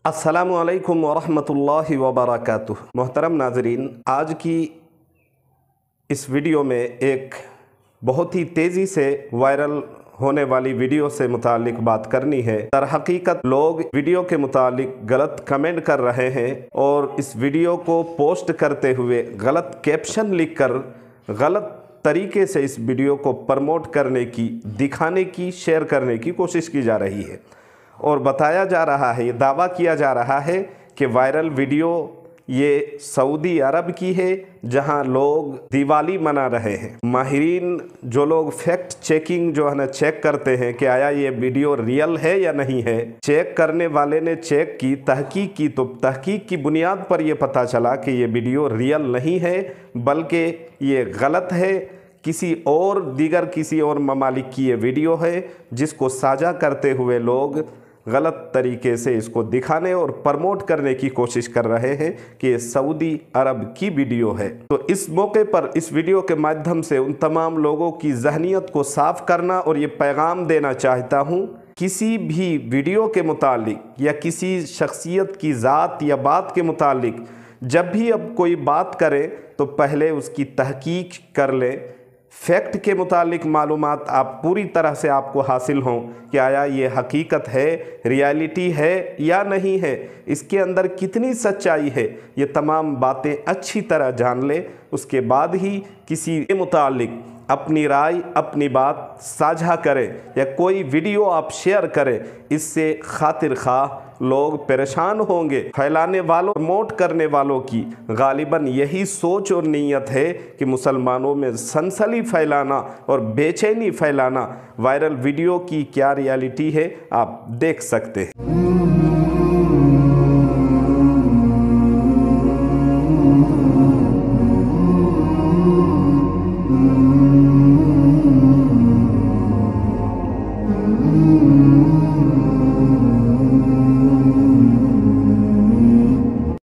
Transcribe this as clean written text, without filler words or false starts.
अस्सलामुअलैकुम वरहमतुल्लाहि वबरकातुह। मोहतरम नाजरीन, आज की इस वीडियो में एक बहुत ही तेज़ी से वायरल होने वाली वीडियो से मुतालिक बात करनी है। दर हकीकत लोग वीडियो के मुतालिक गलत कमेंट कर रहे हैं और इस वीडियो को पोस्ट करते हुए गलत कैप्शन लिखकर गलत तरीके से इस वीडियो को प्रमोट करने की, दिखाने की, शेयर करने की कोशिश की जा रही है और बताया जा रहा है, ये दावा किया जा रहा है कि वायरल वीडियो ये सऊदी अरब की है, जहां लोग दिवाली मना रहे हैं। माहिरीन जो लोग फैक्ट चेकिंग जो है ना चेक करते हैं कि आया ये वीडियो रियल है या नहीं है, चेक करने वाले ने चेक की, तहकीक की, तो तहकीक की बुनियाद पर यह पता चला कि ये वीडियो रियल नहीं है बल्कि ये गलत है। किसी और ममालिक की ये वीडियो है जिसको साझा करते हुए लोग गलत तरीके से इसको दिखाने और प्रमोट करने की कोशिश कर रहे हैं कि ये सऊदी अरब की वीडियो है। तो इस मौके पर इस वीडियो के माध्यम से उन तमाम लोगों की ज़हनियत को साफ करना और ये पैगाम देना चाहता हूँ, किसी भी वीडियो के मुतालिक या किसी शख्सियत की ज़ात या बात के मुतालिक जब भी अब कोई बात करे तो पहले उसकी तहकीक कर ले, फैक्ट के मुतालिक मालूमात आप पूरी तरह से आपको हासिल हों कि आया ये हकीकत है, रियलिटी है या नहीं है, इसके अंदर कितनी सच्चाई है, ये तमाम बातें अच्छी तरह जान ले। उसके बाद ही किसी के मुतालिक अपनी राय, अपनी बात साझा करें या कोई वीडियो आप शेयर करें। इससे खातिर खा लोग परेशान होंगे। फैलाने वालों, प्रमोट करने वालों की गालिबन यही सोच और नीयत है कि मुसलमानों में सनसनी फैलाना और बेचैनी फैलाना। वायरल वीडियो की क्या रियलिटी है आप देख सकते हैं।